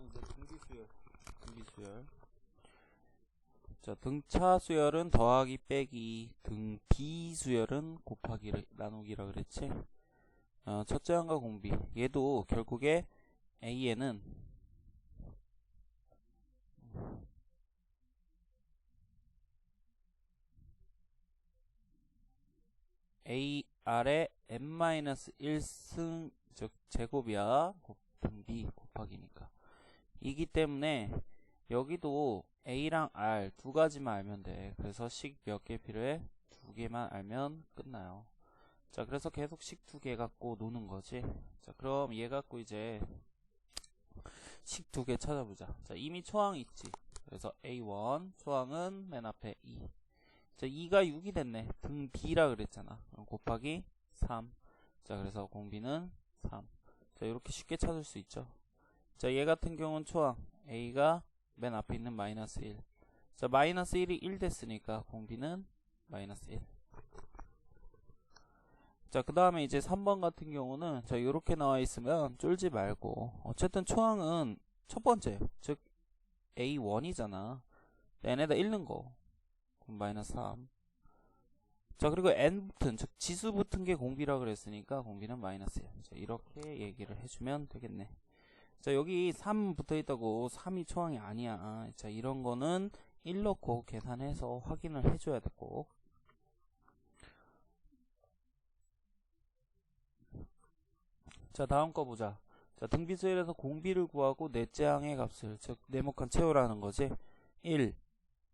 다음은 이제 등비수열. 자, 등차 수열은 더하기 빼기, 등비수열은 곱하기 나누기라 그랬지. 첫째 항과 공비. 얘도 결국에 A에는 AR의 n-1승 즉 제곱이야. 등비 곱하기니까. 이기 때문에 여기도 A랑 R 두 가지만 알면 돼. 그래서 식 몇 개 필요해? 두 개만 알면 끝나요. 자, 그래서 계속 식 두 개 갖고 노는 거지. 자, 그럼 얘 갖고 이제 식 두 개 찾아보자. 자, 이미 초항 있지. 그래서 A1 초항은 맨 앞에 2. 자, 2가 6이 됐네. 등 B라 그랬잖아. 그럼 곱하기 3. 자, 그래서 공비는 3. 자, 이렇게 쉽게 찾을 수 있죠. 자, 얘 같은 경우는 초항 A가 맨 앞에 있는 마이너스 1. 자, 마이너스 1이 1 됐으니까 공비는 마이너스 1. 자, 그 다음에 이제 3번 같은 경우는 자, 요렇게 나와 있으면 쫄지 말고 어쨌든 초항은 첫 번째 즉 A1이잖아. n에다 1 넣은 거 그럼 마이너스 3. 자, 그리고 n 붙은 즉 지수 붙은 게 공비라 그랬으니까 공비는 마이너스 1. 자, 이렇게 얘기를 해주면 되겠네. 자, 여기 3 붙어 있다고 3이 초항이 아니야. 자, 이런 거는 1 넣고 계산해서 확인을 해줘야 돼 꼭. 자, 다음 거 보자. 자, 등비수열에서 공비를 구하고 넷째 항의 값을 즉 네모칸 채우라는 거지. 1,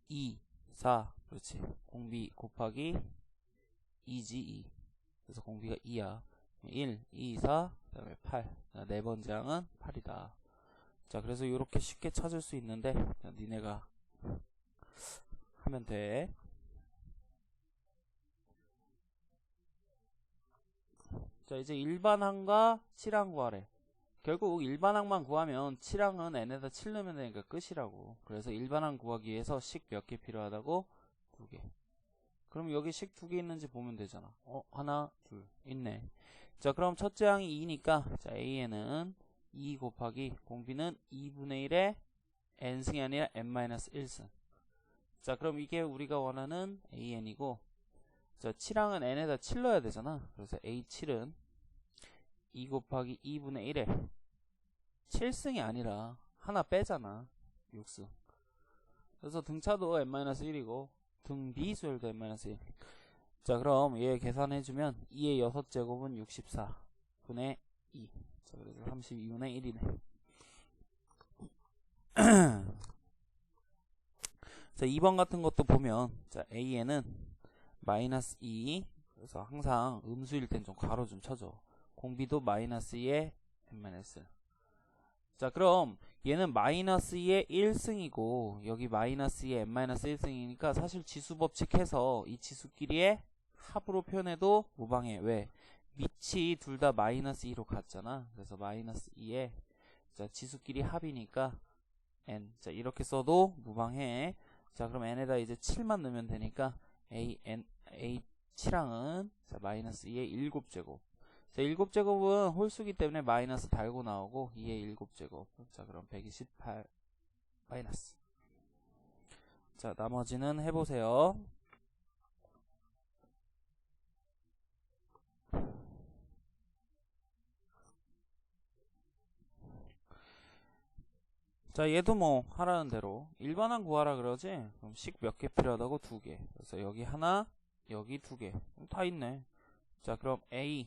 2, 4 그렇지. 공비 곱하기 2지 2. 그래서 공비가 2야. 1, 2, 4 그 다음에 8. 자, 네 번째 항은 8이다. 자, 그래서 이렇게 쉽게 찾을 수 있는데 자, 니네가 하면 돼. 자, 이제 일반항과 7항 구하래. 결국 일반항만 구하면 7항은 n에다 7 넣으면 되니까 끝이라고. 그래서 일반항 구하기 위해서 식 몇 개 필요하다고? 2개. 그럼 여기 식 2개 있는지 보면 되잖아. 하나, 둘 있네. 자, 그럼 첫째 항이 2니까 자, A에는 2 곱하기 공비는 2분의 1에 n승이 아니라 n-1승. 자, 그럼 이게 우리가 원하는 AN이고 자, 7항은 n에다 7 넣어야 되잖아. 그래서 A7은 2 곱하기 2분의 1에 7승이 아니라 하나 빼잖아. 6승. 그래서 등차도 n-1이고 등비수열도 n-1. 자, 그럼 얘 계산해주면 2의 6제곱은 64분의 2. 자, 그래서 32분의 1이네. 자, 2번 같은 것도 보면 자, A에는 마이너스 2. 그래서 항상 음수일 땐 좀 괄호 좀 쳐줘. 공비도 마이너스 2에 n-1. 자, 그럼 얘는 마이너스 2의 1승이고 여기 마이너스 2의 n-1승이니까 사실 지수법칙 해서 이 지수끼리의 합으로 표현해도 무방해. 왜? 밑이 둘 다 마이너스 2로 같잖아. 그래서 마이너스 2에 자, 지수끼리 합이니까 n. 자, 이렇게 써도 무방해. 자, 그럼 n에다 이제 7만 넣으면 되니까 A7항은 자, 마이너스 2의 7제곱. 자, 7제곱은 홀수기 때문에 마이너스 달고 나오고 2의 7제곱. 자, 그럼 128 마이너스. 자, 나머지는 해보세요. 자, 얘도 뭐 하라는 대로 일반항 구하라 그러지. 그럼 식 몇 개 필요하다고? 2개. 그래서 여기 하나, 여기 2개. 다 있네. 자, 그럼 A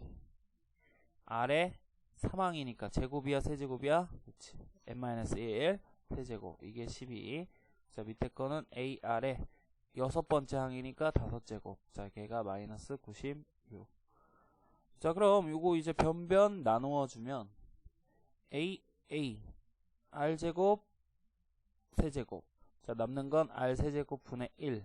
R에 3항이니까 제곱이야 세제곱이야? 그렇지. n-1 세제곱. 이게 12. 자, 밑에 거는 AR에 6번째 항이니까 5제곱. 자, 걔가 마이너스 96. 자, 그럼 요거 이제 변변 나누어주면 A R제곱 세제곱. 자, 남는 건 R 세제곱 분의 1.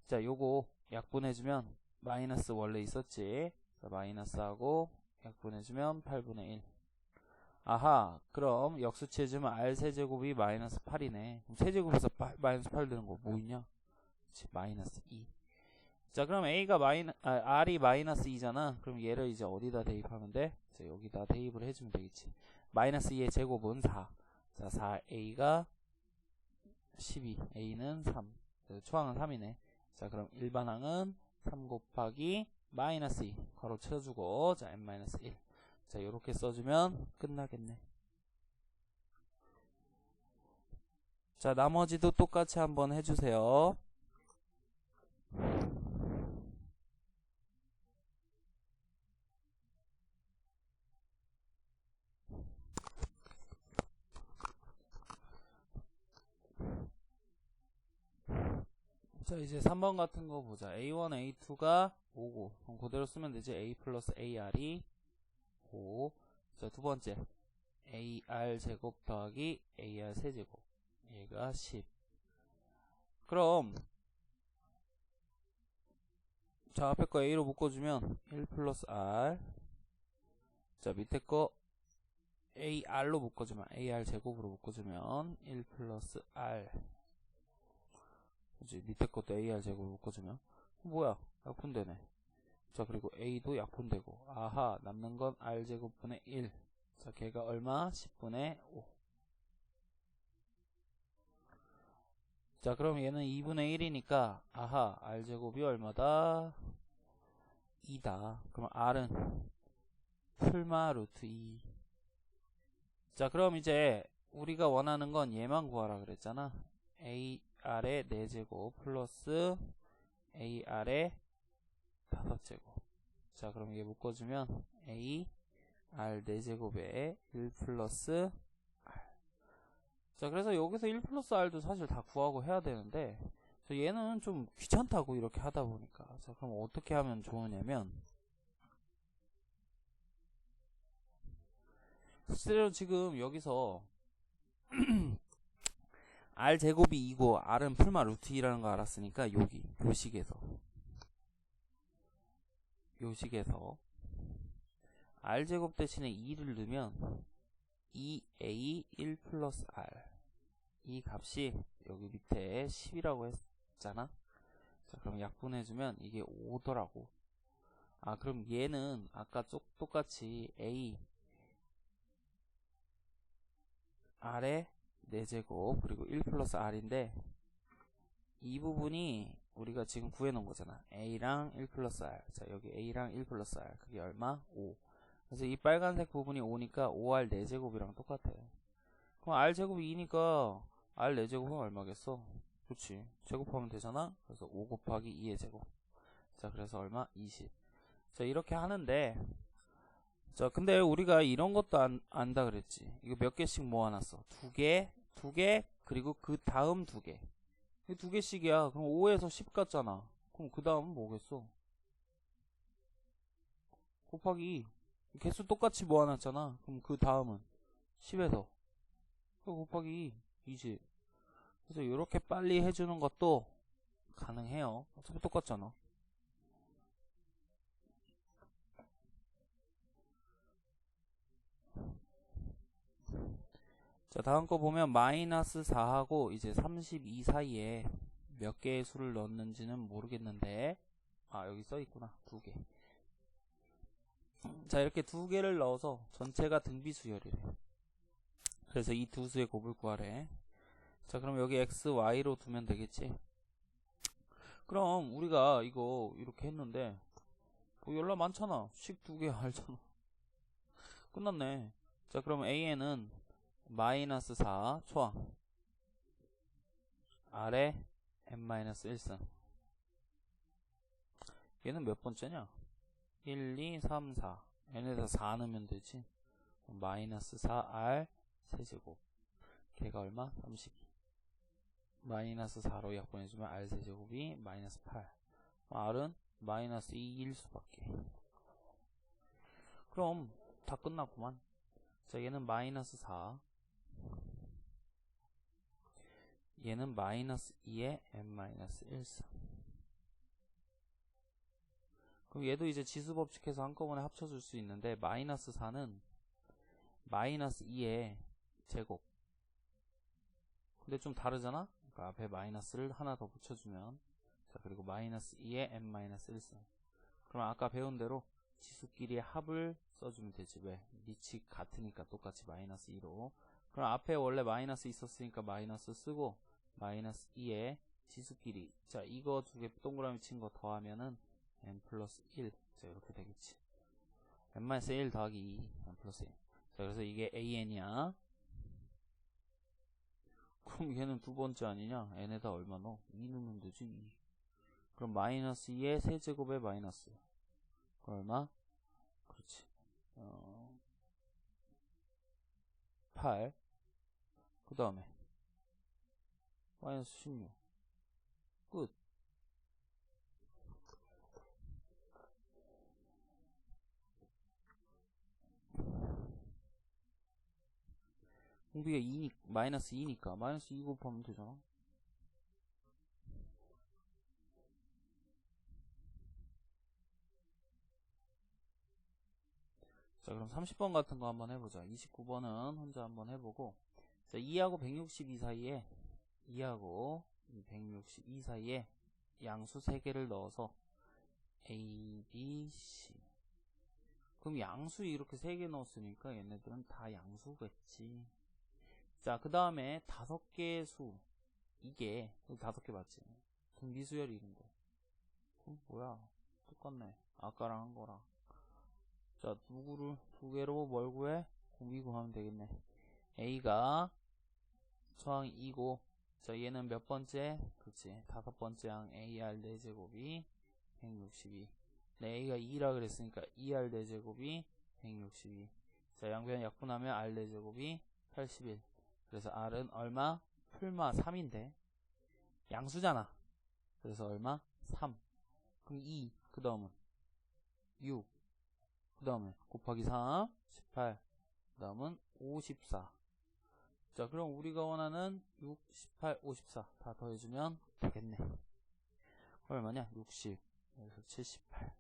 자, 요거 약분해주면 마이너스 원래 있었지. 자, 마이너스하고 약분해주면 8분의 1. 아하, 그럼 역수치해주면 R 세제곱이 마이너스 8이네. 그럼 세제곱에서 마이너스 8 되는 거 뭐 있냐? 그치, 마이너스 2. 자, 그럼 R이 마이너스 2잖아. 그럼 얘를 이제 어디다 대입하면 돼? 자, 여기다 대입을 해주면 되겠지. 마이너스 2의 제곱은 4. 자, 4a가 12, a는 3. 초항은 3이네. 자, 그럼 일반항은 3 곱하기 마이너스 2 괄호 채워주고, 자, n-1. 자, 요렇게 써주면 끝나겠네. 자, 나머지도 똑같이 한번 해주세요. 자, 이제 3번 같은 거 보자. A1, A2가 5고, 그럼 그대로 쓰면 되지. A 플러스 AR이 5. 자, 두 번째. AR 제곱 더하기 AR 세제곱. 얘가 10. 그럼, 자, 앞에 거 A로 묶어주면 1 플러스 R. 자, 밑에 거 AR로 묶어주면, AR 제곱으로 묶어주면 1 플러스 R. 그치? 밑에 것도 AR 제곱으로 묶어주면. 뭐야? 약분되네. 자, 그리고 A도 약분되고. 아하, 남는 건 R 제곱분의 1. 자, 걔가 얼마? 10분의 5. 자, 그럼 얘는 2분의 1이니까, 아하, R 제곱이 얼마다? 2다. 그럼 R은 풀마 루트 2. 자, 그럼 이제 우리가 원하는 건 얘만 구하라 그랬잖아. AR의 4제곱 플러스 AR의 5제곱. 자, 그럼 이게 묶어주면 A, R 4제곱에 1 플러스 R. 자, 그래서 여기서 1 플러스 R도 사실 다 구하고 해야 되는데, 얘는 좀 귀찮다고 이렇게 하다 보니까. 자, 그럼 어떻게 하면 좋으냐면, 실제로 지금 여기서 R 제곱이 2고 R은 풀마 루트 2라는 거 알았으니까 여기 요 식에서 R 제곱 대신에 2를 넣으면 2A 1 플러스 R 이 값이 여기 밑에 10이라고 했잖아. 자, 그럼 약분해주면 이게 5더라고. 아, 그럼 얘는 아까 똑같이 A R의 4제곱 그리고 1 플러스 R인데 이 부분이 우리가 지금 구해놓은 거잖아. A랑 1 플러스 R. 자, 여기 A랑 1 플러스 R. 그게 얼마? 5. 그래서 이 빨간색 부분이 5니까 5R 4제곱이랑 똑같아. 그럼 R 제곱이 2니까 R 4제곱은 얼마겠어? 그렇지. 제곱하면 되잖아. 그래서 5 곱하기 2의 제곱. 자, 그래서 얼마? 20. 자, 이렇게 하는데, 자, 근데 우리가 이런 것도 안다 그랬지. 이거 몇 개씩 모아놨어? 2개, 2개, 그리고 그 다음 2개. 이 2개씩이야. 그럼 5에서 10 같잖아. 그럼 그 다음은 뭐겠어? 곱하기 2. 개수 똑같이 모아놨잖아. 그럼 그 다음은 10에서 곱하기 20. 그래서 이렇게 빨리 해주는 것도 가능해요. 어차피 똑같잖아. 자, 다음 거 보면 마이너스 4하고 이제 32 사이에 몇 개의 수를 넣었는지는 모르겠는데, 아, 여기 써있구나. 2개. 자, 이렇게 2개를 넣어서 전체가 등비수열이래. 그래서 이 두 수의 곱을 구하래. 자, 그럼 여기 x, y로 두면 되겠지. 그럼 우리가 이거 이렇게 했는데 뭐 연락 많잖아. 식 2개 알잖아. 끝났네. 자, 그럼 a는 마이너스 4 초항 R에 n-1승. 얘는 몇 번째냐? 1, 2, 3, 4. n에다 4 넣으면 되지. 마이너스 4R 세제곱. 걔가 얼마? 32. 마이너스 4로 약분해주면 R 세제곱이 마이너스 8. R은 마이너스 2일 수밖에. 그럼 다 끝났구만. 자, 얘는 마이너스 4. 얘는 마이너스 2에 n-1승. 그럼 얘도 이제 지수법칙해서 한꺼번에 합쳐줄 수 있는데, 마이너스 4는 마이너스 2의 제곱. 근데 좀 다르잖아? 그러니까 앞에 마이너스를 하나 더 붙여주면, 자, 그리고 마이너스 2의 n-1승. 그럼 아까 배운 대로 지수끼리의 합을 써주면 되지. 왜? 밑이 같으니까 똑같이 마이너스 2로. 그럼 앞에 원래 마이너스 있었으니까 마이너스 쓰고 마이너스 2에 지수끼리 자 이거 두 개 동그라미 친 거 더하면은 n 플러스 1 자 이렇게 되겠지. n 마이너스 1 더하기 2 n 플러스 1 자 그래서 이게 an이야. 그럼 얘는 두 번째 아니냐? n에다 얼마 넣어? 2 넣으면 되지 2. 그럼 마이너스 2의 세제곱에 마이너스 얼마? 그렇지 8 그 다음에 마이너스 16 끝. 공비가 2니, 마이너스 2니까 마이너스 2 곱하면 되잖아. 자 그럼 30번 같은 거 한번 해보자. 29번은 혼자 한번 해보고 자 2하고 162 사이에 2하고 162 사이에 양수 3개를 넣어서 A, B, C 그럼 양수 이렇게 3개 넣었으니까 얘네들은 다 양수겠지. 자 그 다음에 5개의 수 이게 5개 맞지? 등비수열이 이런데 뭐야 똑같네 아까랑 한 거랑. 자 누구를 2개로 뭘 구해? 공비 구하면 되겠네. A가 저항 2고 자 얘는 몇 번째? 그렇지 5번째 항 AR 4제곱이 162 A가 2라 그랬으니까 2R 4제곱이 162 자 양변 약분하면 R 4제곱이 81 그래서 R은 얼마? 풀마 3인데 양수잖아. 그래서 얼마? 3 그럼 2 그 다음은 6 그 다음에 곱하기 3 18 그 다음은 54 자 그럼 우리가 원하는 6, 18, 54 다 더해주면 되겠네. 얼마냐? 60 그래서 78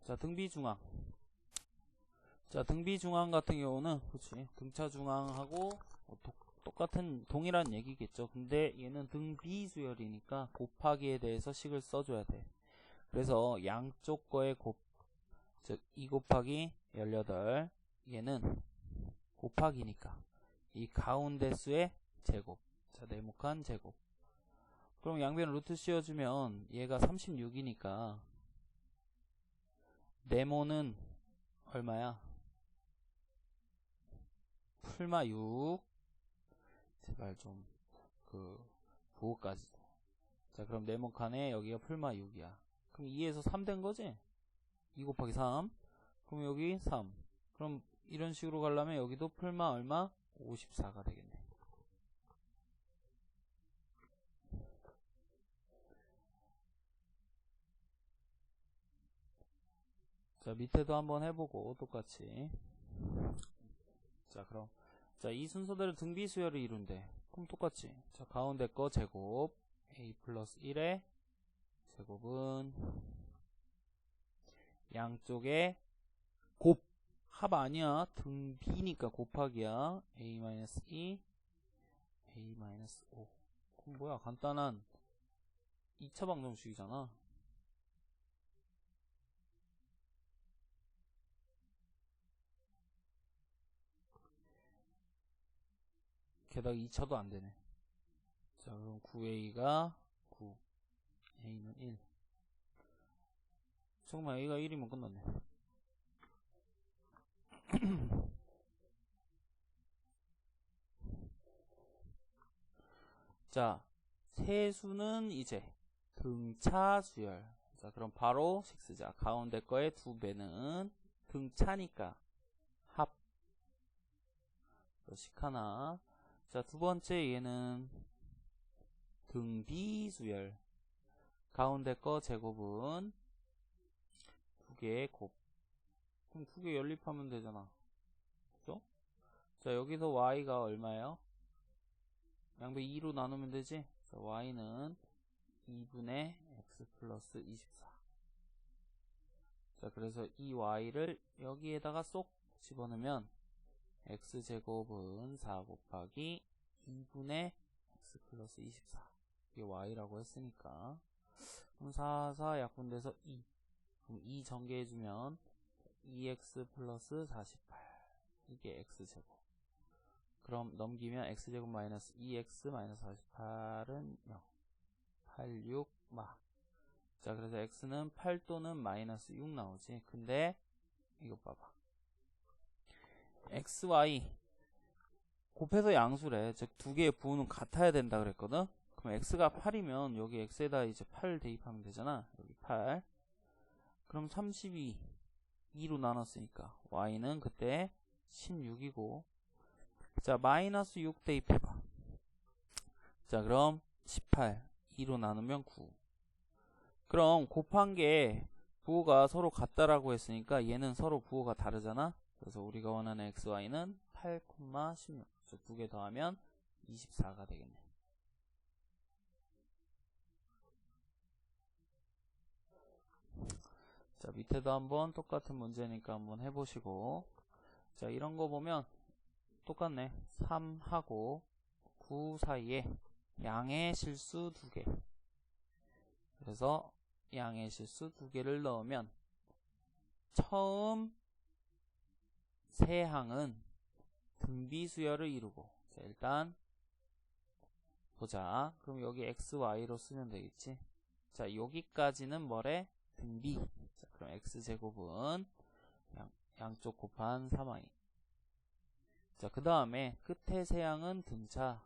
자 등비중앙 자 등비중앙 같은 경우는 그치 등차중앙하고 똑같은 동일한 얘기겠죠. 근데 얘는 등비수열이니까 곱하기에 대해서 식을 써줘야 돼. 그래서 양쪽 거의 즉 2 곱하기 18 얘는 곱하기니까 이 가운데 수의 제곱 자 네모칸 제곱 그럼 양변 루트 씌워주면 얘가 36이니까 네모는 얼마야? 풀마 6 제발 좀 부호까지 자 그럼 네모칸에 여기가 풀마 6이야. 그럼 2에서 3 된 거지? 2 곱하기 3 그럼 여기 3 그럼 이런 식으로 가려면 여기도 풀마 얼마? 54가 되겠네. 자 밑에도 한번 해보고 똑같이 자 그럼 자 이 순서대로 등비수열을 이룬대. 그럼 똑같지 자 가운데 거 제곱 A 플러스 1의 제곱은 양쪽에 합 아니야 등비니까 곱하기야 A-2 A-5 그럼 뭐야 간단한 2차 방정식이잖아. 게다가 2차도 안되네. 자 그럼 9A가 9 A는 1 정말 A가 1이면 끝났네. 자 세수는 이제 등차 수열 자 그럼 바로 식 쓰자. 가운데 거의 2배는 등차니까 합 식 하나 자 두번째 얘는 등비수열 가운데 거 제곱은 2개의 곱 그럼 2개 연립하면 되잖아. 그죠? 자 여기서 y가 얼마예요? 양배 2로 나누면 되지? 자, y는 2분의 x 플러스 24 자 그래서 이 y를 여기에다가 쏙 집어넣으면 x제곱은 4 곱하기 2분의 x 플러스 24 이게 y라고 했으니까 그럼 4, 4 약분돼서 2 그럼 2 전개해주면 2x 플러스 48 이게 x제곱. 그럼 넘기면 x제곱 마이너스 2x 마이너스 48은 0 8, 6, 마. 자, 그래서 x는 8 또는 마이너스 6 나오지. 근데 이거 봐봐. x, y 곱해서 양수래. 즉 두 개의 부호는 같아야 된다 그랬거든. 그럼 x가 8이면 여기 x에다 이제 8 대입하면 되잖아. 여기 8. 그럼 32 2로 나눴으니까 y는 그때 16이고. 자, 마이너스 6 대입해봐. 자, 그럼 18 2로 나누면 9. 그럼 곱한 게 부호가 서로 같다라고 했으니까 얘는 서로 부호가 다르잖아. 그래서 우리가 원하는 xy는 8, 16. 즉 두 개 더하면 24가 되겠네. 자, 밑에도 한번 똑같은 문제니까 한번 해보시고. 자, 이런 거 보면 똑같네. 3하고 9 사이에 양의 실수 2개. 그래서 양의 실수 2개를 넣으면 처음 세 항은 등비수열을 이루고. 자, 일단 보자. 그럼 여기 x, y로 쓰면 되겠지. 자, 여기까지는 뭐래? 등비. 자, 그럼 x제곱은 양쪽 곱한 3y. 자, 그 다음에 끝에 세 항은 등차.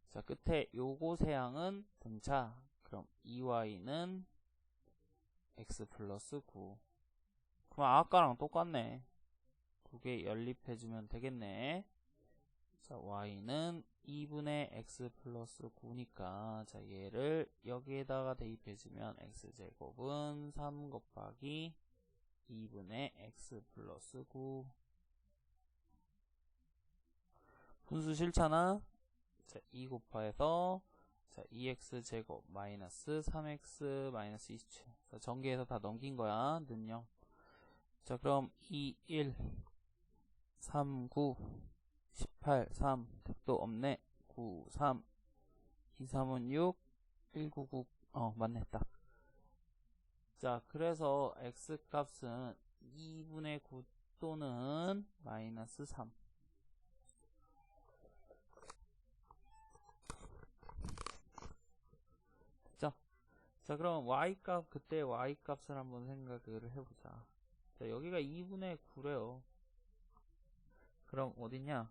자, 끝에 요거 세 항은 등차. 그럼 2y는 x 플러스 9. 그럼 아까랑 똑같네. 두 개 연립해주면 되겠네. 자, y는 2분의 x 플러스 9니까 자, 얘를 여기에다가 대입해주면 x제곱은 3 곱하기 2분의 x 플러스 9. 분수 싫잖아. 자, 2 곱해서 자, 2x제곱 마이너스 3x 마이너스 27. 자, 전개해서 다 넘긴 거야. 는 0. 자, 그럼 2, 1, 3, 9, 18, 3. 택도 없네. 9, 3, 2, 3은 6, 1, 9, 9. 맞네. 딱. 자, 그래서 x 값은 2분의 9 또는 마이너스 3. 자, 그럼 y값, 그때 y값을 한번 생각을 해보자. 자, 여기가 2분의 9래요. 그럼 어딨냐?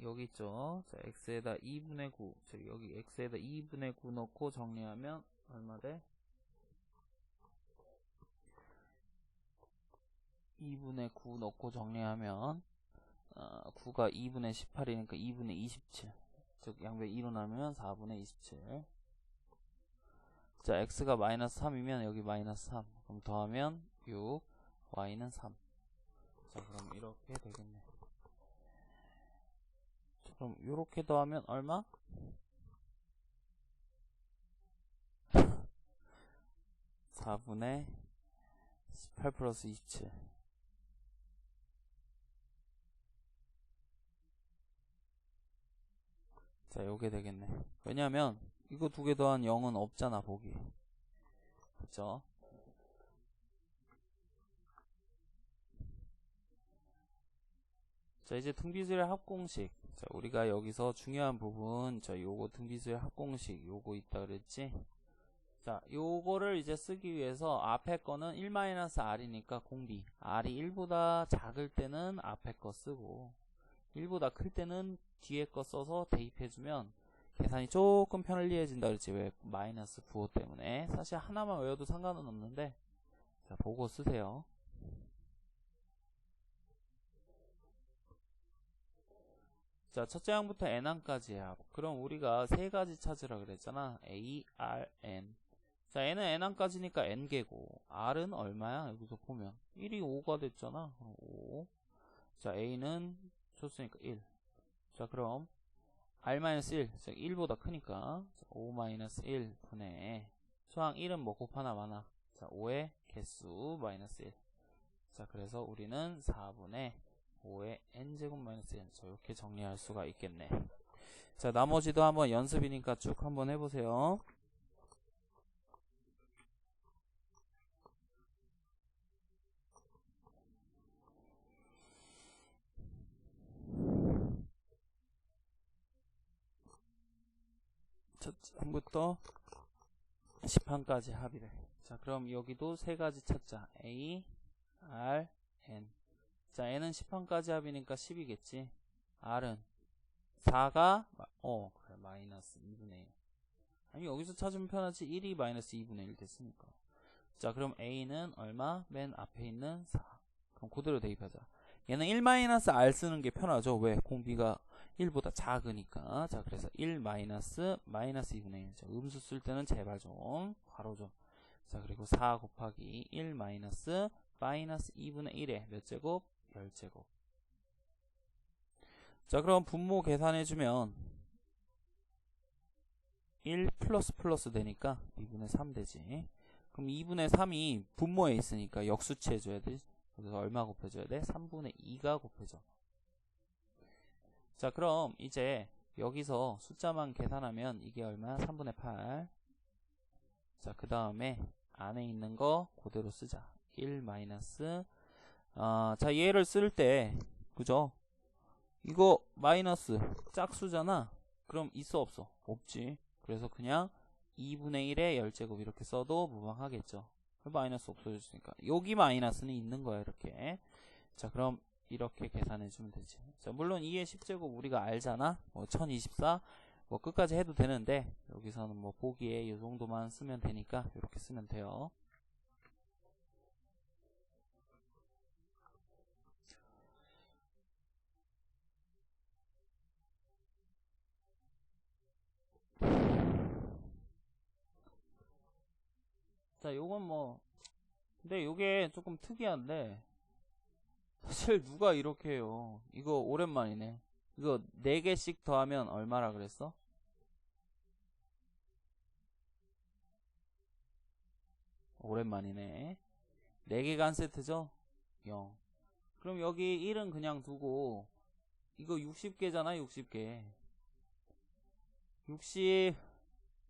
여기 있죠? 자, x에다 2분의 9. 자, 여기 x에다 2분의 9 넣고 정리하면 얼마 돼? 2분의 9 넣고 정리하면 9가 2분의 18이니까 2분의 27. 즉 양배 2로 나누면 4분의 27. 자, x가 마이너스 3이면 여기 마이너스 3. 그럼 더하면 6, y는 3. 자, 그럼 이렇게 되겠네. 자, 그럼 이렇게 더하면 얼마? 4분의 18 플러스 27. 자, 요게 되겠네. 왜냐면 이거 두 개 더한 0은 없잖아, 보기. 그쵸? 자, 이제 등비수열 합공식. 자, 우리가 여기서 중요한 부분, 요거 등비수열 합공식, 요거 있다 그랬지? 자, 요거를 이제 쓰기 위해서 앞에 거는 1-r이니까 공비. r이 1보다 작을 때는 앞에 거 쓰고, 1보다 클 때는 뒤에 거 써서 대입해주면 계산이 조금 편리해진다 그랬지. 왜? 마이너스 부호 때문에. 사실 하나만 외워도 상관은 없는데, 자, 보고 쓰세요. 자, 첫째 항부터 n항까지 합. 그럼 우리가 세 가지 찾으라 그랬잖아. a, r, n. 자, n은 n항까지니까 n개고, r은 얼마야? 여기서 보면 1이 5가 됐잖아. 5. 자, a는 줬으니까 1. 자, 그럼 r-1, 즉 1보다 크니까 5-1 분의 수항 1은 뭐 곱하나 마나. 자, 5의 개수 마이너스 1. 자, 그래서 우리는 4분의 5의 n제곱 마이너스 1. 자, 이렇게 정리할 수가 있겠네. 자, 나머지도 한번 연습이니까 쭉 한번 해보세요. 첫째 항부터 10항까지 합이래. 자, 그럼 여기도 세 가지 찾자. A, R, N. 자, N은 10항까지 합이니까 10이겠지. R은 4가 그래, 마이너스 2분의 1. 아니, 여기서 찾으면 편하지. 1이 마이너스 2분의 1 됐으니까. 자, 그럼 A는 얼마? 맨 앞에 있는 4. 그럼 그대로 대입하자. 얘는 1-R 쓰는 게 편하죠. 왜? 공비가 1보다 작으니까. 자, 그래서 1 마이너스 2분의 1. 자, 음수 쓸 때는 제발 좀 괄호 좀. 자, 그리고 4 곱하기 1 마이너스 2분의 1에 몇 제곱? 10제곱. 자, 그럼 분모 계산해주면 1 플러스 되니까 2분의 3 되지. 그럼 2분의 3이 분모에 있으니까 역수치 해줘야 돼. 그래서 얼마 곱해줘야 돼? 3분의 2가 곱해져. 자, 그럼 이제 여기서 숫자만 계산하면 이게 얼마야? 3분의 8. 자, 그 다음에 안에 있는 거 그대로 쓰자. 1 마이너스 자, 얘를 쓸 때 그죠? 이거 마이너스 짝수잖아. 그럼 있어 없어? 없지. 그래서 그냥 2분의 1에 10제곱 이렇게 써도 무방하겠죠. 마이너스 없어졌으니까 여기 마이너스는 있는 거야 이렇게. 자, 그럼 이렇게 계산해 주면 되지. 자, 물론 2의 10제곱 우리가 알잖아. 1024 끝까지 해도 되는데 여기서는 보기에 이 정도만 쓰면 되니까 이렇게 쓰면 돼요. 자, 요건 근데 요게 조금 특이한데 사실 누가 이렇게 해요. 이거 오랜만이네. 이거 4개씩 더하면 얼마라 그랬어? 오랜만이네. 4개가 한 세트죠? 0. 그럼 여기 1은 그냥 두고 이거 60개잖아 60개. 60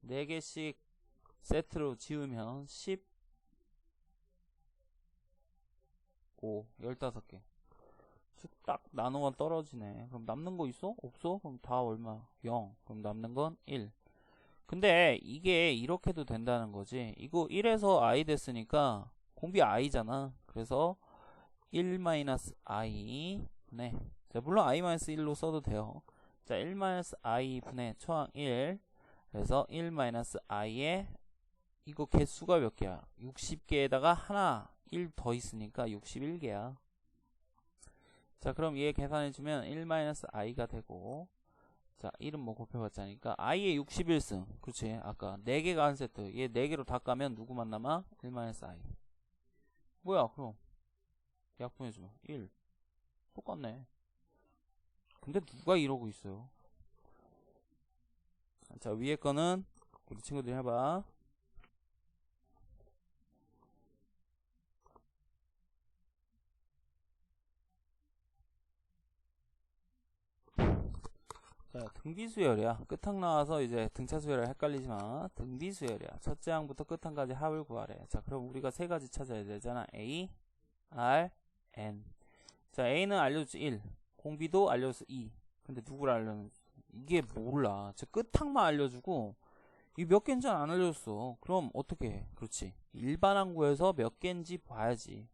4개씩 세트로 지으면 15 15개 딱 나누면 떨어지네. 그럼 남는 거 있어? 없어? 그럼 다 얼마? 0. 그럼 남는 건 1. 근데 이게 이렇게도 된다는 거지. 이거 1에서 i 됐으니까 공비 i잖아. 그래서 1-i 분의 자, 물론 i-1로 써도 돼요. 자, 1-i 분의 초항 1. 그래서 1-i에 이거 개수가 몇 개야? 60개에다가 하나 1 더 있으니까 61개야. 자, 그럼 얘 계산해주면 1-i가 되고, 자, 1은 곱해봤자니까 i의 61승. 그렇지. 아까 4개가 한 세트. 얘 4개로 다 까면 누구만 남아? 1-i. 뭐야, 그럼. 약분해주면 1. 똑같네. 근데 누가 이러고 있어요? 자, 위에 거는 우리 친구들이 해봐. 자, 등비수열이야. 끝항 나와서 이제 등차수열을 헷갈리지만 등비수열이야. 첫째 항부터 끝항까지 합을 구하래. 자, 그럼 우리가 세 가지 찾아야 되잖아. A, R, N. 자, A는 알려줬지 1. 공비도 알려줬어 2. 근데 누구를 알려줬어? 이게 몰라. 저 끝항만 알려주고 이 몇 개인지 안 알려줬어. 그럼 어떻게 해? 그렇지. 일반항 구해서 몇 개인지 봐야지.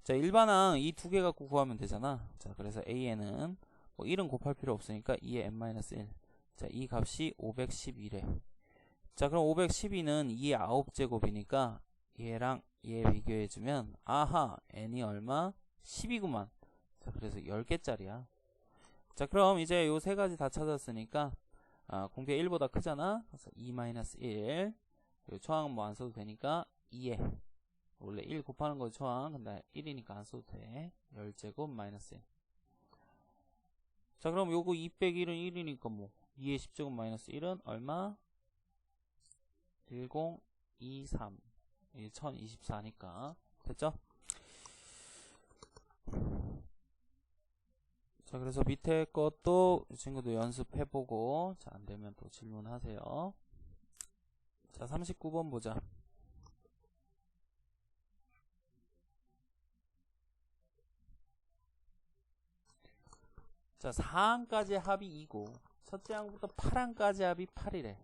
자, 일반항 이 두 개 갖고 구하면 되잖아. 자, 그래서 A에는 1은 곱할 필요 없으니까 2의 n-1. 자, 이 값이 512래. 자, 그럼 512는 2의 9제곱이니까 얘랑 얘 비교해주면 아하, n이 얼마? 10이구만. 자, 그래서 10개짜리야. 자, 그럼 이제 요 세 가지 다 찾았으니까 공비가 1보다 크잖아. 그래서 2-1. 초항은 안 써도 되니까 2에 원래 1 곱하는 거 초항. 근데 1이니까 안 써도 돼. 10제곱 마이너스 1. 자, 그럼 요거 2 빼기 1은 1이니까 2의 10제곱 마이너스 1은 얼마? 1023. 1024니까. 됐죠? 자, 그래서 밑에 것도 이 친구도 연습해보고, 자, 안되면 또 질문하세요. 자, 39번 보자. 자, 4항까지 합이 2고 첫째 항부터 8항까지 합이 8이래.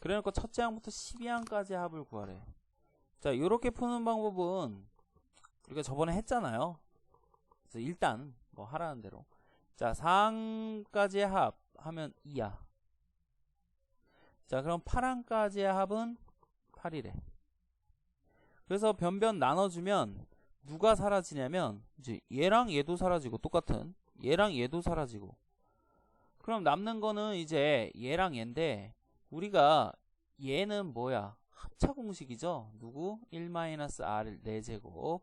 그래놓고 첫째 항부터 12항까지 합을 구하래. 자, 요렇게 푸는 방법은 우리가 저번에 했잖아요. 그래서 일단 뭐 하라는 대로. 자, 4항까지의 합 하면 2야. 자, 그럼 8항까지의 합은 8이래. 그래서 변변 나눠주면 누가 사라지냐면 이제 얘랑 얘도 사라지고 똑같은 얘랑 얘도 사라지고, 그럼 남는 거는 이제 얘랑 얘인데, 우리가 얘는 뭐야? 합차 공식이죠. 누구? 1-r 4제곱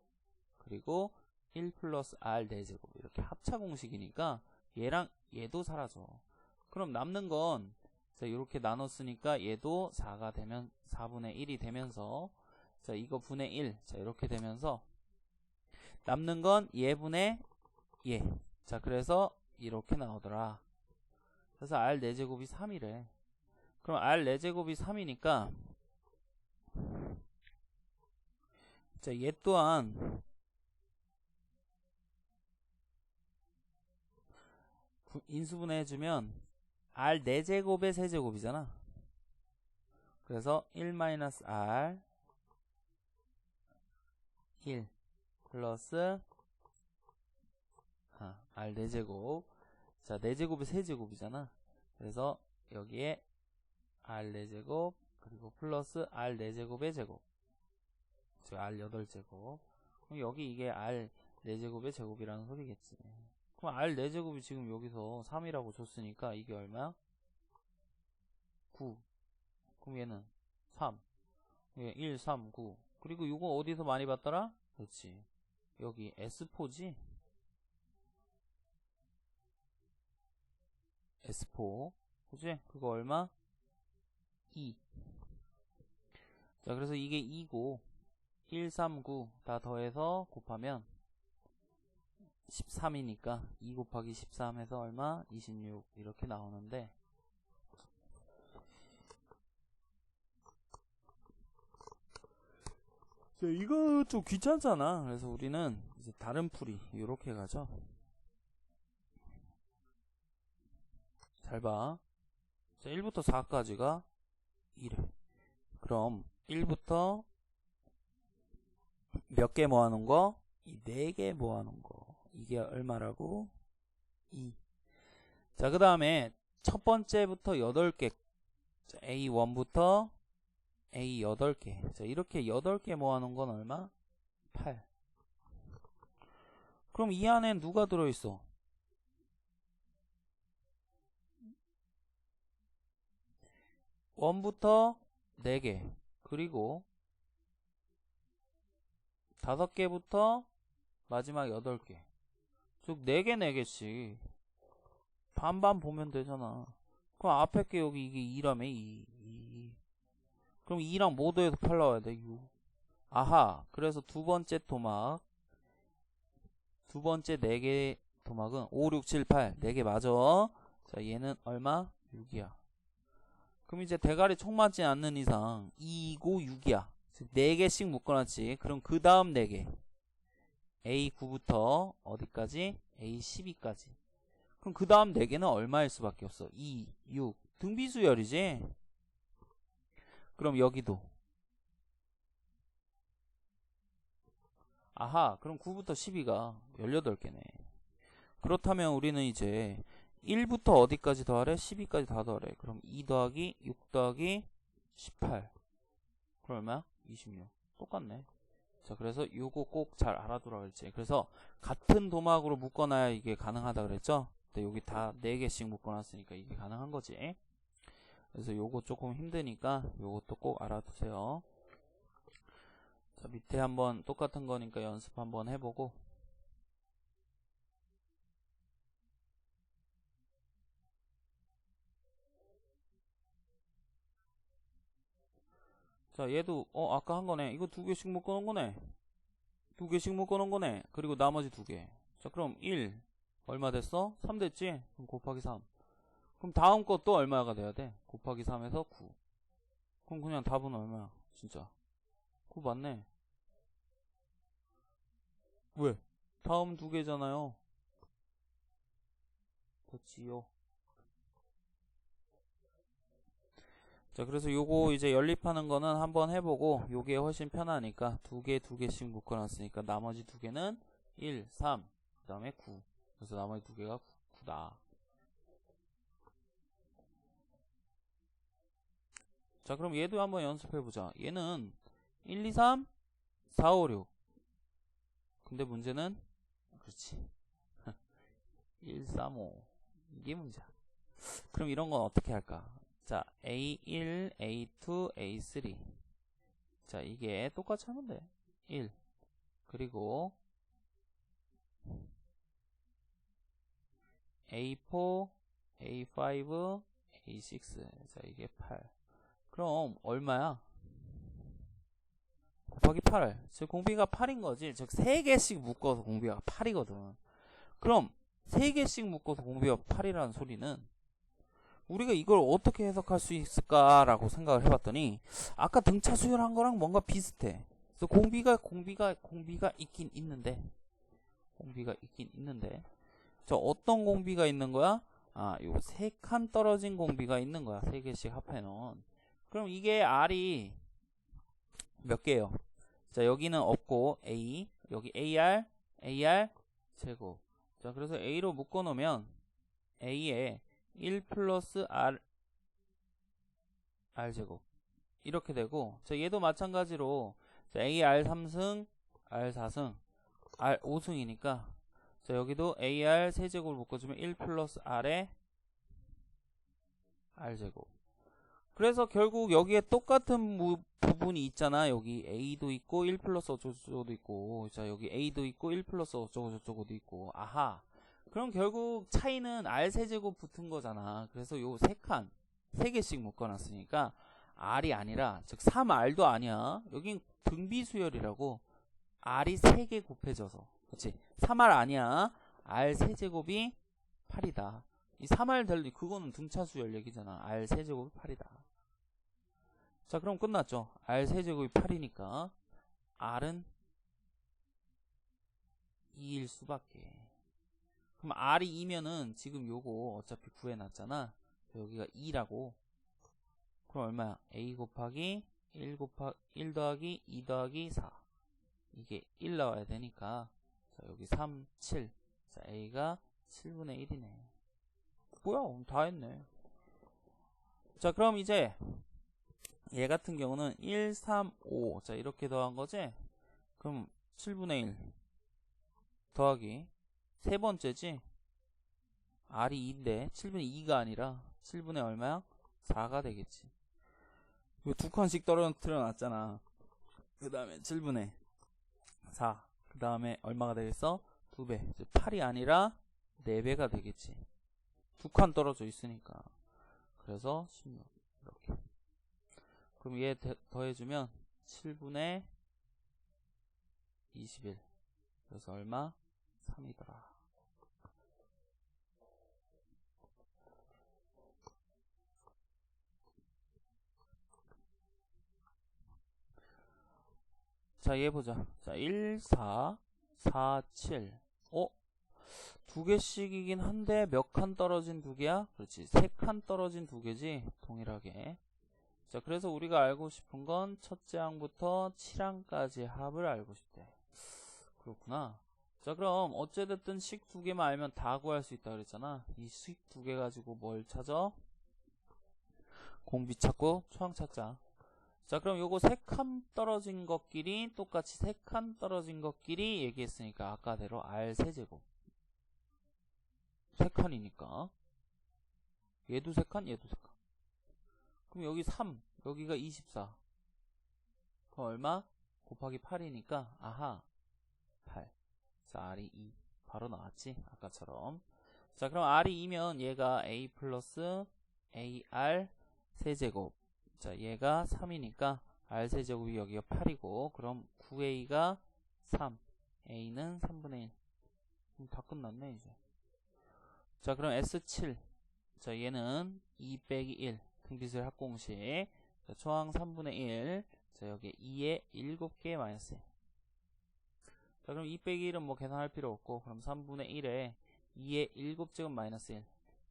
그리고 1 플러스 r 4제곱 이렇게 합차 공식이니까 얘랑 얘도 사라져. 그럼 남는 건 자, 이렇게 나눴으니까 얘도 4가 되면 4분의 1이 되면서, 자, 이거 분의 1, 자, 이렇게 되면서 남는 건 얘분의 얘. 자, 그래서 이렇게 나오더라. 그래서 r 4제곱이 3이래. 그럼 r 4제곱이 3이니까 자, 얘 또한 인수분해 해주면 r 4제곱의 세제곱이잖아. 그래서 1-r 1 플러스 r 4제곱. 자, 4제곱의 세제곱이잖아. 그래서 여기에 r 4제곱 그리고 플러스 r 4제곱의 제곱, 즉 r 8제곱. 그럼 여기 이게 r 4제곱의 제곱이라는 소리겠지. 그럼 r 4제곱이 지금 여기서 3이라고 줬으니까 이게 얼마야? 9. 그럼 얘는 3. 얘 1, 3, 9. 그리고 이거 어디서 많이 봤더라? 그렇지. 여기 S4지? S4. 그치? 그거 얼마? 2. 자, 그래서 이게 2고 1, 3, 9 다 더해서 곱하면 13이니까 2 곱하기 13 해서 얼마? 26 이렇게 나오는데, 자, 이거 좀 귀찮잖아. 그래서 우리는 이제 다른 풀이 이렇게 가죠. 잘 봐. 자, 1부터 4까지가 1회. 그럼 1부터 몇 개 모아놓은 거? 이 4개 모아놓은 거. 이게 얼마라고? 2. 자, 그 다음에 첫 번째부터 8개. 자, A1부터 A 8개. 자, 이렇게 8개 모아놓은 건 얼마? 8. 그럼 이 안에 누가 들어있어? 1부터 4개. 그리고 5개부터 마지막 8개. 즉 4개 4개씩 반반 보면 되잖아. 그럼 앞에 게 여기 이게 2라며 2. 그럼 2랑 뭐 더해서 8 나와야 돼? 6. 아하. 그래서 두 번째 토막, 두 번째 4개 토막은 5, 6, 7, 8 4개 맞아. 자, 얘는 얼마? 6이야. 그럼 이제 대가리 총 맞지 않는 이상 2고 6이야. 즉 4개씩 묶어놨지. 그럼 그 다음 4개 A9부터 어디까지? A12까지. 그럼 그 다음 4개는 얼마일 수밖에 없어? 2, 6 등비수열이지. 그럼 여기도 아하. 그럼 9부터 12가 18개네. 그렇다면 우리는 이제 1부터 어디까지 더하래? 12까지 다 더하래. 그럼 2 더하기 6 더하기 18. 그럼 얼마야? 26. 똑같네. 자, 그래서 요거 꼭 잘 알아두라 그랬지. 그래서 같은 도막으로 묶어놔야 이게 가능하다 그랬죠? 근데 여기 다 4개씩 묶어놨으니까 이게 가능한 거지. 그래서 요거 조금 힘드니까 요것도 꼭 알아두세요. 자, 밑에 한번 똑같은 거니까 연습 한번 해보고. 자, 얘도 아까 한 거네. 이거 2개씩 묶어놓은 거네. 2개씩 묶어놓은 거네. 그리고 나머지 2개. 자, 그럼 1 얼마 됐어? 3 됐지? 그럼 곱하기 3. 그럼 다음 것도 얼마가 돼야 돼? 곱하기 3에서 9. 그럼 그냥 답은 얼마야? 진짜 9 맞네. 왜? 다음 2개잖아요. 됐지요. 자, 그래서 요거 이제 연립하는 거는 한번 해보고, 요게 훨씬 편하니까 두 개씩 묶어놨으니까 나머지 두 개는 1, 3, 그 다음에 9. 그래서 나머지 두 개가 9다. 자, 그럼 얘도 한번 연습해보자. 얘는 1, 2, 3, 4, 5, 6. 근데 문제는, 그렇지. 1, 3, 5. 이게 문제야. 그럼 이런 건 어떻게 할까? 자, A1, A2, A3. 자, 이게 똑같이 하면 돼. 1. 그리고 A4, A5, A6. 자, 이게 8. 그럼 얼마야? 곱하기 8. 즉 공비가 8인 거지. 즉 3개씩 묶어서 공비가 8이거든. 그럼 3개씩 묶어서 공비가 8이라는 소리는 우리가 이걸 어떻게 해석할 수 있을까라고 생각을 해봤더니 아까 등차 수열한 거랑 뭔가 비슷해. 그래서 공비가 있긴 있는데 저 어떤 공비가 있는 거야? 아, 요 3칸 떨어진 공비가 있는 거야. 3개씩 합해놓은. 그럼 이게 R이 몇 개예요? 자, 여기는 없고 A, 여기 AR 제곱. 자, 그래서 A로 묶어놓으면 A에 1 플러스 R 제곱 이렇게 되고, 자, 얘도 마찬가지로 자, AR 3승, R 4승, R 5승이니까 자, 여기도 AR 세제곱을 묶어주면 1 플러스 R에 R 제곱. 그래서 결국 여기에 똑같은 부분이 있잖아. 여기 A도 있고 1 플러스 어쩌고저쩌고도 있고, 자, 여기 A도 있고 1 플러스 어쩌고저쩌고도 있고. 아하. 그럼 결국 차이는 R 세제곱 붙은 거잖아. 그래서 요 3칸 3개씩 묶어놨으니까 R이 아니라, 즉 3R도 아니야. 여긴 등비수열이라고 R이 3개 곱해져서. 그렇지? 3R 아니야. R 세제곱이 8이다. 이 3R 될 그거는 등차수열 얘기잖아. R 세제곱이 8이다. 자, 그럼 끝났죠. R 세제곱이 8이니까 R은 2일 수밖에. 그럼 R이 2면은 지금 요거 어차피 구해놨잖아. 여기가 2라고. 그럼 얼마야? A 곱하기 1 더하기 2 더하기 4. 이게 1 나와야 되니까 자, 여기 3, 7. 자, A가 7분의 1이네. 뭐야? 다 했네. 자, 그럼 이제 얘 같은 경우는 1, 3, 5. 자, 이렇게 더한 거지? 그럼 7분의 1 더하기 세 번째지? R이 2인데 7분의 2가 아니라 7분의 얼마야? 4가 되겠지. 이거 두 칸씩 떨어뜨려 놨잖아. 그 다음에 7분의 4. 그 다음에 얼마가 되겠어? 2배. 8이 아니라 4배가 되겠지. 두 칸 떨어져 있으니까. 그래서 16. 이렇게. 그럼 얘 더해주면 7분의 21. 그래서 얼마? 3이더라. 자, 얘 보자. 자, 1, 4, 4, 7. 두 개씩이긴 한데 몇 칸 떨어진 두 개야? 그렇지. 3칸 떨어진 두 개지. 동일하게. 자, 그래서 우리가 알고 싶은 건 첫째 항부터 7항까지 합을 알고 싶대. 그렇구나. 자, 그럼 어찌됐든 식 두 개만 알면 다 구할 수 있다 그랬잖아. 이 식 두 개 가지고 뭘 찾아? 공비 찾고 초항 찾자. 자, 그럼 요거 3칸 떨어진 것끼리 똑같이 3칸 떨어진 것끼리 얘기했으니까 아까대로 R 세제곱. 3칸이니까 얘도 3칸 얘도 3칸. 그럼 여기 3 여기가 24. 그럼 얼마? 곱하기 8이니까 아하 8. 그래서 R이 2 바로 나왔지 아까처럼. 자, 그럼 R이 2면 얘가 A 플러스 AR 세제곱. 자, 얘가 3이니까 R 세제곱이 여기가 8이고, 그럼 9A가 3, A는 3분의 1. 그럼 다 끝났네 이제. 자, 그럼 S7. 자, 얘는 2 빼기 1 등비수열 합공식. 자, 초항 3분의 1. 자, 여기 2에 7개 마이너스 1. 자, 그럼 2 빼기 1은 뭐 계산할 필요 없고, 그럼 3분의 1에 2에 7제곱 마이너스 1.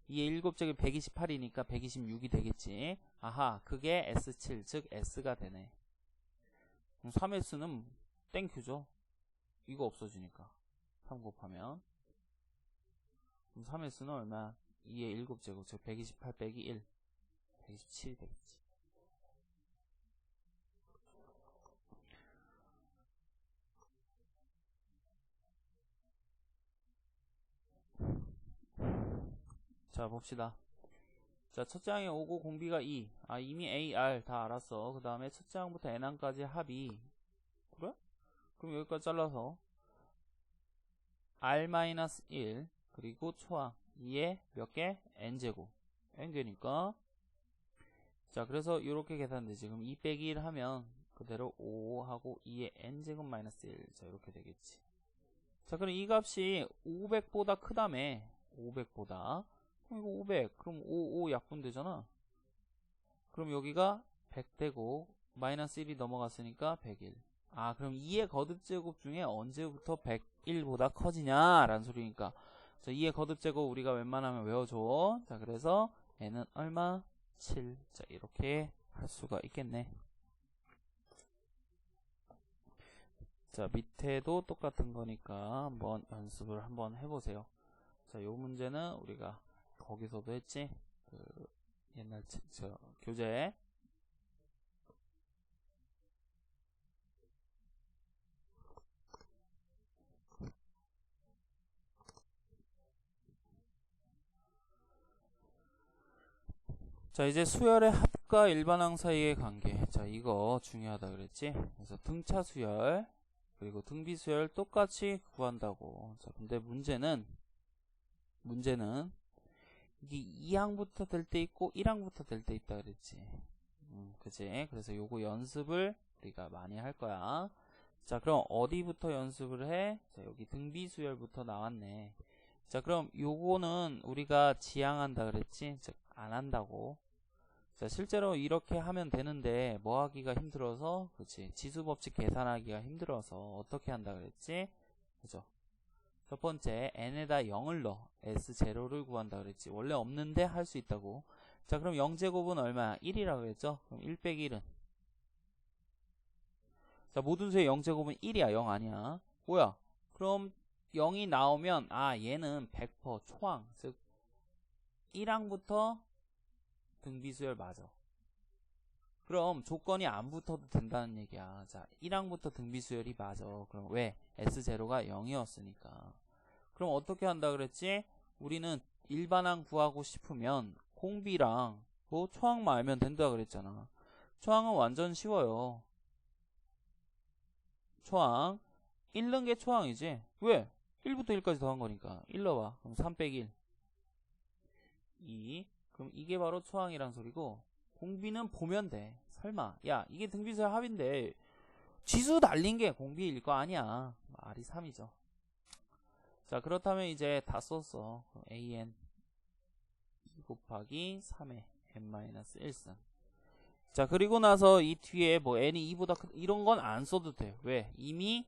2의 7제곱이 128이니까 126이 되겠지. 아하, 그게 S7, 즉 S가 되네. 그럼 3S는 땡큐죠. 이거 없어지니까 3 곱하면. 그럼 3S는 얼마? 2의 7제곱, 즉 128 빼기 1, 127이 되겠지. 자, 봅시다. 자, 첫째 항에 5고 공비가 2. 아, 이미 A, R 다 알았어. 그 다음에 첫째 항부터 N항까지 합이. 그래? 그럼 여기까지 잘라서 R-1 그리고 초항 2에 몇 개? N제곱. N개니까. 자, 그래서 이렇게 계산되지. 그럼 2 빼기 1 하면 그대로 5하고 2에 N제곱 마이너스 1. 자, 이렇게 되겠지. 자, 그럼 이 값이 500보다 크다며. 500보다. 그럼 이거 500. 그럼 5 약분되잖아. 그럼 여기가 100 되고 마이너스 1이 넘어갔으니까 101. 아, 그럼 2의 거듭제곱 중에 언제부터 101보다 커지냐 라는 소리니까. 자, 2의 거듭제곱 우리가 웬만하면 외워줘. 자, 그래서 n은 얼마? 7. 자, 이렇게 할 수가 있겠네. 자, 밑에도 똑같은 거니까 한번 연습을 한번 해보세요. 자, 요 문제는 우리가 거기서도 했지. 그 옛날 교재. 자, 이제 수열의 합과 일반항 사이의 관계. 자, 이거 중요하다 그랬지. 그래서 등차 수열 그리고 등비 수열 똑같이 구한다고. 자, 근데 문제는 이게 2항부터 될 때 있고 1항부터 될 때 있다 그랬지. 그치? 그래서 요거 연습을 우리가 많이 할 거야. 자, 그럼 어디부터 연습을 해? 자, 여기 등비 수열부터 나왔네. 자, 그럼 요거는 우리가 지향한다 그랬지? 즉, 안 한다고. 자, 실제로 이렇게 하면 되는데 뭐 하기가 힘들어서, 그렇지? 지수법칙 계산하기가 힘들어서 어떻게 한다 그랬지? 그죠? 첫 번째, n에다 0을 넣어. S0를 구한다 그랬지. 원래 없는데 할 수 있다고. 자, 그럼 0제곱은 얼마야? 1이라 그랬죠? 그럼 1 빼기 1은? 자, 모든 수의 0제곱은 1이야. 0 아니야. 뭐야? 그럼 0이 나오면 아, 얘는 100% 초항. 즉 1항부터 등비수열 맞아. 그럼 조건이 안 붙어도 된다는 얘기야. 자, 1항부터 등비수열이 맞아. 그럼 왜? S0가 0이었으니까. 그럼 어떻게 한다 그랬지? 우리는 일반항 구하고 싶으면 공비랑 뭐 초항만 알면 된다 그랬잖아. 초항은 완전 쉬워요. 초항 1는 게 초항이지. 왜? 1부터 1까지 더한 거니까 1 넣어봐. 그럼 3 빼기 1 2. 그럼 이게 바로 초항이란 소리고 공비는 보면 돼. 설마 야, 이게 등비수열 합인데 지수 달린 게 공비일 거 아니야. R이 3이죠. 자, 그렇다면 이제 다 썼어. AN 2 곱하기 3의 n-1승. 자, 그리고 나서 이 뒤에 뭐 n이 2보다 이런 건 안 써도 돼. 왜? 이미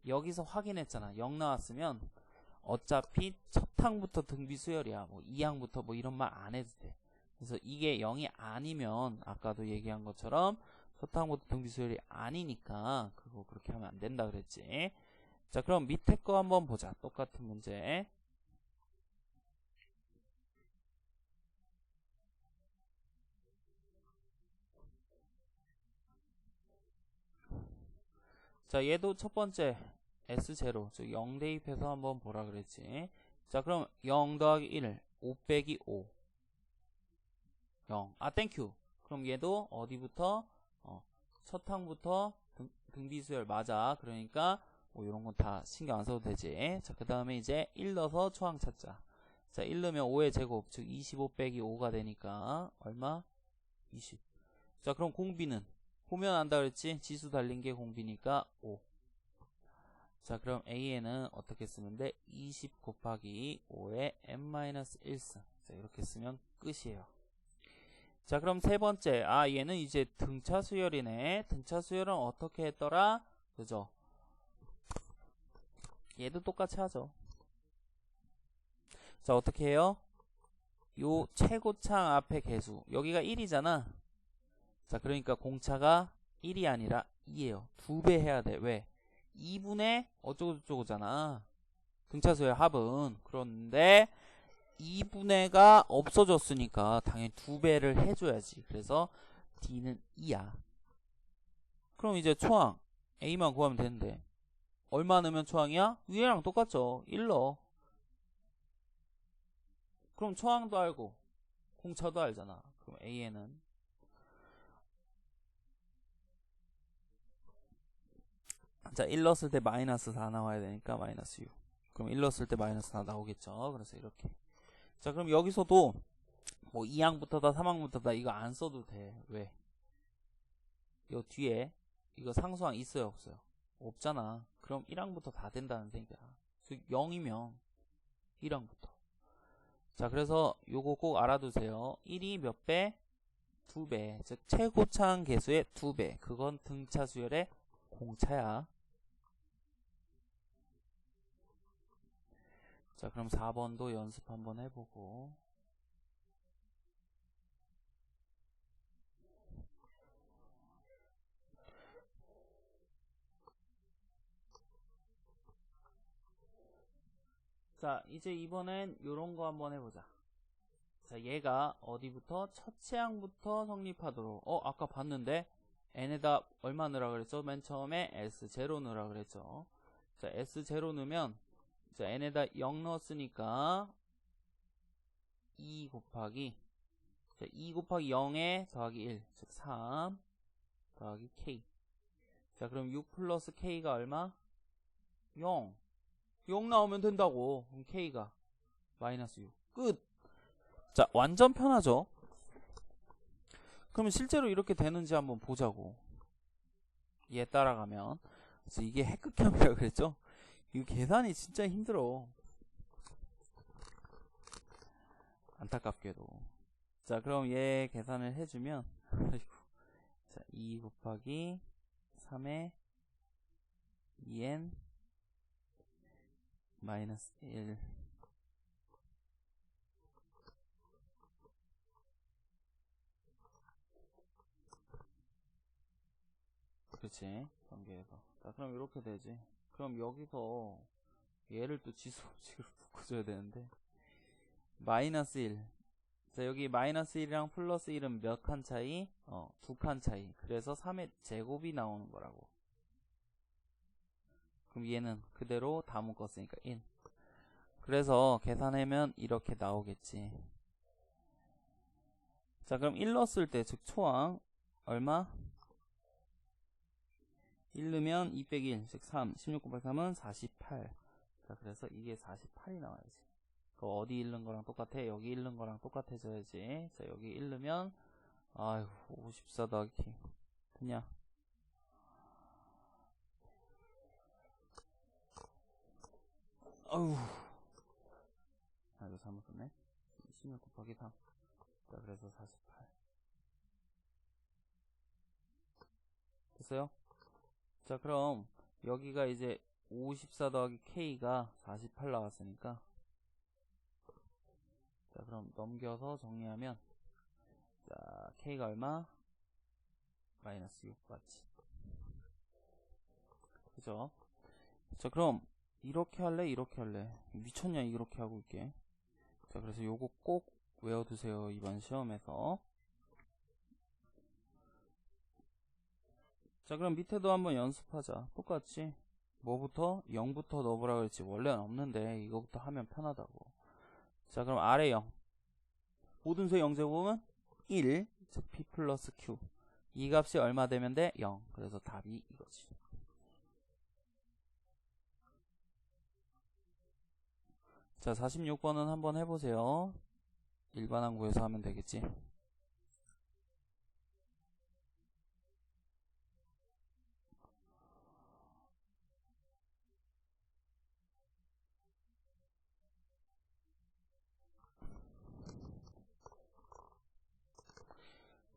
여기서 확인했잖아. 0 나왔으면 어차피 첫 항부터 등비 수열이야. 뭐 2항부터 뭐 이런 말 안 해도 돼. 그래서 이게 0이 아니면 아까도 얘기한 것처럼 첫 항부터 등비 수열이 아니니까 그거 그렇게 하면 안 된다 그랬지. 자, 그럼 밑에 거 한번 보자. 똑같은 문제. 자, 얘도 첫 번째 S0, 즉 0 대입해서 한번 보라 그랬지. 자, 그럼 0 더하기 1, 5 빼기 5. 0. 아, 땡큐. 그럼 얘도 어디부터? 첫 항부터 등비수열 맞아. 그러니까 뭐 이런 건 다 신경 안 써도 되지. 자, 그 다음에 이제 1 넣어서 초항 찾자. 자, 1 넣으면 5의 제곱, 즉 25 빼기 5가 되니까 얼마? 20. 자, 그럼 공비는? 보면 안다 그랬지? 지수 달린 게 공비니까 5. 자, 그럼 AN은 어떻게 쓰면 돼? 20 곱하기 5의 n-1승. 자, 이렇게 쓰면 끝이에요. 자, 그럼 세 번째. 아, 얘는 이제 등차 수열이네. 등차 수열은 어떻게 했더라? 그죠? 얘도 똑같이 하죠. 자, 어떻게 해요? 요 최고창 앞에 개수 여기가 1이잖아. 자, 그러니까 공차가 1이 아니라 2예요. 2배 해야 돼. 왜? 2분의 어쩌고저쩌고잖아. 등차수의 합은. 그런데 2분의가 없어졌으니까 당연히 2배를 해줘야지. 그래서 D는 2야. 그럼 이제 초항 A만 구하면 되는데 얼마 넣으면 초항이야? 위에랑 똑같죠. 1 넣어. 그럼 초항도 알고 공차도 알잖아. 그럼 A에는 자, 1 넣었을 때 마이너스 4 나와야 되니까 마이너스 6. 그럼 1 넣었을 때 마이너스 4 나오겠죠. 그래서 이렇게. 자, 그럼 여기서도 뭐 2항부터다 3항부터다 이거 안 써도 돼. 왜? 요 뒤에 이거 상수항 있어요 없어요? 없잖아. 그럼 1항부터 다 된다는 얘기야. 0이면 1항부터. 자, 그래서 요거 꼭 알아두세요. 1이 몇 배? 2배. 즉 최고차항 개수의 2배. 그건 등차 수열의 공차야. 자, 그럼 4번도 연습 한번 해보고. 자, 이제 이번엔 요런 거 한번 해보자. 자, 얘가 어디부터? 첫째 항부터 성립하도록. 아까 봤는데 n에다 얼마 넣으라 그랬죠? 맨 처음에 S0 넣으라 그랬죠. 자, S0 넣으면 자, n에다 0 넣었으니까 2 곱하기 자, 2 곱하기 0에 더하기 1, 즉 3 더하기 k. 자, 그럼 6 플러스 k가 얼마? 0. 0 나오면 된다고. 그럼 k가 마이너스 6. 끝. 자, 완전 편하죠? 그러면 실제로 이렇게 되는지 한번 보자고. 얘 따라가면. 그래서 이게 핵극혐이라고 그랬죠? 이거 계산이 진짜 힘들어. 안타깝게도. 자, 그럼 얘 계산을 해주면 자, 2 곱하기 3에 2n 마이너스 1 그렇지. 전개해서. 자, 그럼 이렇게 되지. 그럼 여기서 얘를 또 지수 법칙으로 묶어줘야 되는데 마이너스 1. 자, 여기 마이너스 1이랑 플러스 1은 몇 칸 차이? 2칸 차이. 그래서 3의 제곱이 나오는 거라고. 그럼 얘는 그대로 다 묶었으니까 1. 그래서 계산하면 이렇게 나오겠지. 자, 그럼 1 넣었을 때, 즉 초항 얼마? 1 넣으면 2 빼기 1, 즉 3. 16 곱하기 3은 48. 자, 그래서 이게 48이 나와야지. 그거 어디 1 넣은 거랑 똑같아? 여기 1 넣은 거랑 똑같아져야지. 자, 여기 1 넣으면 아휴 54 더하기 K 됐냐? 아휴 이거 잘못 썼네. 16 곱하기 3. 자, 그래서 48 됐어요? 자, 그럼 여기가 이제 54 더하기 K가 48 나왔으니까 자, 그럼 넘겨서 정리하면 자, K가 얼마? 마이너스 6 맞지? 그죠? 자, 그럼 이렇게 할래? 이렇게 할래? 미쳤냐? 이렇게 하고 있게. 자, 그래서 요거 꼭 외워두세요. 이번 시험에서. 자, 그럼 밑에도 한번 연습하자. 똑같이 뭐부터? 0부터 넣어보라 그랬지. 원래는 없는데 이거부터 하면 편하다고. 자, 그럼 아래 0 모든 수의 0제곱은 1, 즉 p 플러스 q. 이 값이 얼마 되면 돼? 0. 그래서 답이 이거지. 자, 46번은 한번 해보세요. 일반항 구해서 하면 되겠지.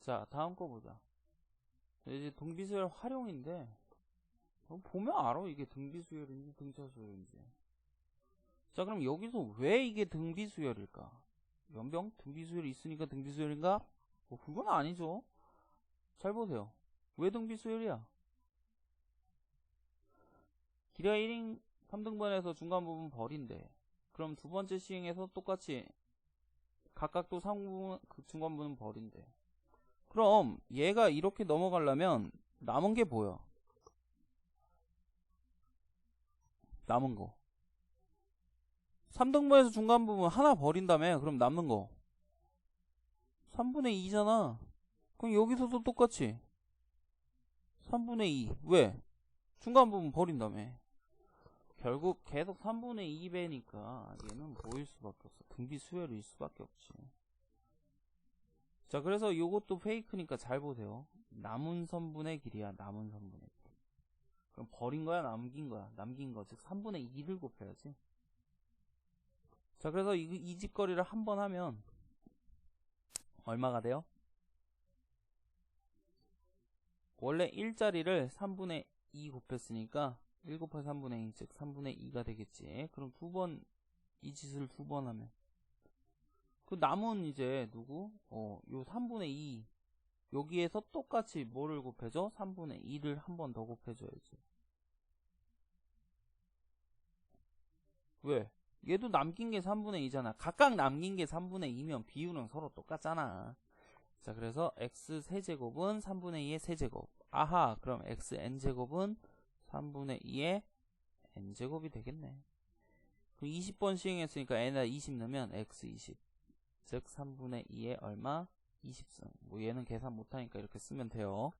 자, 다음 거 보자. 이제 등비수열 활용인데 보면 알아. 이게 등비수열인지 등차수열인지. 자, 그럼 여기서 왜 이게 등비수열일까? 연병? 등비수열이 있으니까 등비수열인가? 뭐 그건 아니죠. 잘 보세요. 왜 등비수열이야? 길이가 1인 3등분해서 중간 부분 버린대. 그럼 두 번째 시행에서 똑같이 각각도 3분 그 중간 부분 버린대. 그럼 얘가 이렇게 넘어가려면 남은 게 뭐야? 남은 거 3등분해서 중간 부분 하나 버린다며. 그럼 남는 거 3분의 2잖아. 그럼 여기서도 똑같이 3분의 2. 왜? 중간 부분 버린다며. 결국 계속 3분의 2배니까 얘는 뭐일 수밖에 없어. 등비수열일 수밖에 없지. 자, 그래서 요것도 페이크니까 잘 보세요. 남은 선분의 길이야. 남은 선분의 길이. 그럼 버린 거야? 남긴 거야? 남긴 거. 즉 3분의 2를 곱해야지. 자, 그래서 이 짓거리를 한 번 하면 얼마가 돼요? 원래 1짜리를 3분의 2 곱했으니까 1 곱하기 3분의 2, 즉 3분의 2가 되겠지. 그럼 이 짓을 두 번 하면 그 남은 이제 누구? 요 3분의 2 여기에서 똑같이 뭐를 곱해줘? 3분의 2를 한 번 더 곱해줘야지. 왜? 얘도 남긴 게 3분의 2잖아. 각각 남긴 게 3분의 2면 비율은 서로 똑같잖아. 자, 그래서 x 세제곱은 3분의 2의 세제곱. 아하, 그럼 x n제곱은 3분의 2의 n제곱이 되겠네. 그 20번 시행했으니까 n에다 20 넣으면 x 20. 즉 3분의 2의 얼마? 20승. 뭐 얘는 계산 못하니까 이렇게 쓰면 돼요.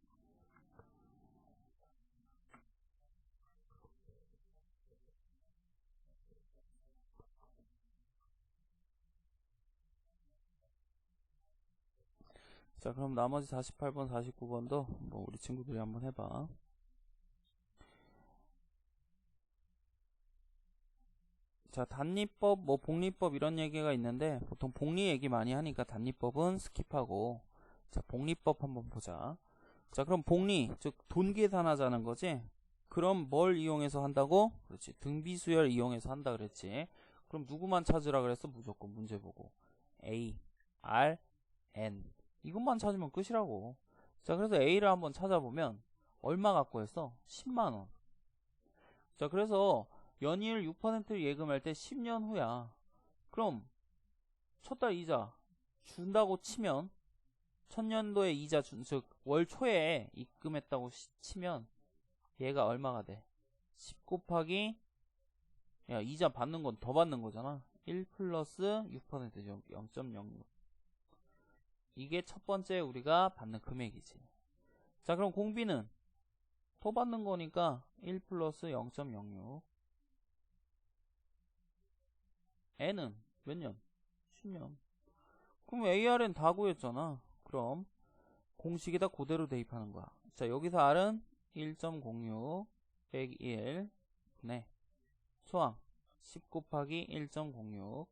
자, 그럼 나머지 48번, 49번도 뭐 우리 친구들이 한번 해봐. 자, 단리법, 뭐 복리법 이런 얘기가 있는데 보통 복리 얘기 많이 하니까 단리법은 스킵하고, 자, 복리법 한번 보자. 자, 그럼 복리, 즉 돈 계산하자는 거지. 그럼 뭘 이용해서 한다고? 그렇지, 등비수열 이용해서 한다 그랬지. 그럼 누구만 찾으라 그랬어? 무조건 문제 보고 A, R, N 이것만 찾으면 끝이라고. 자, 그래서 A를 한번 찾아보면 얼마 갖고 했어? 10만원. 자, 그래서 연이율 6%를 예금할 때 10년 후야. 그럼 첫 달 이자 준다고 치면 천년도에 이자 즉 월 초에 입금했다고 치면 얘가 얼마가 돼? 10 곱하기 야, 이자 받는 건 더 받는 거잖아. 1 플러스 6%죠. 0.06. 이게 첫 번째 우리가 받는 금액이지. 자, 그럼 공비는 더 받는 거니까 1 플러스 0.06. N은 몇 년? 10년. 그럼 AR은 다 구했잖아. 그럼 공식에다 그대로 대입하는 거야. 자, 여기서 R은 1.06 빼기 1 분의 소항 10 곱하기 1.06에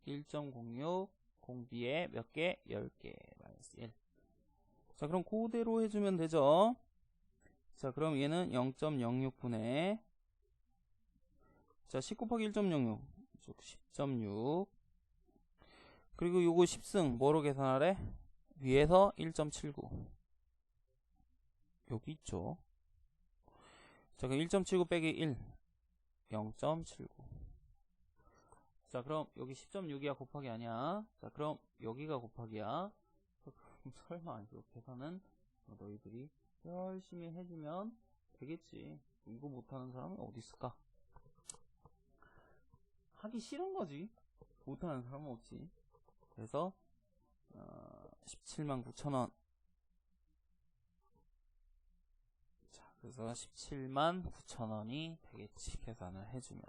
1.06 공비에 몇 개? 10개 마이너스 1. 자, 그럼 그대로 해주면 되죠. 자, 그럼 얘는 0.06분의 자, 10 곱하기 1.06 즉 10.6. 그리고 요거 10승 뭐로 계산하래? 위에서 1.79 여기 있죠. 자, 그럼 1.79 빼기 1 0.79. 자, 그럼 여기 10.6이야 곱하기 아니야. 자, 그럼 여기가 곱하기야. 그럼 설마 이거 계산은 너희들이 열심히 해주면 되겠지. 이거 못하는 사람은 어디 있을까? 하기 싫은 거지. 못하는 사람은 없지. 그래서 17만 9천원. 자, 그래서 17만 9천원이 되겠지. 계산을 해주면.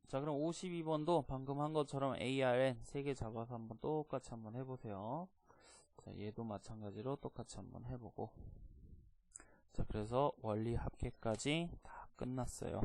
자, 그럼 52번도 방금 한 것처럼 ARN 3개 잡아서 한번 똑같이 한번 해보세요. 자, 얘도 마찬가지로 똑같이 한번 해보고. 자, 그래서 원리 합계까지 다 끝났어요.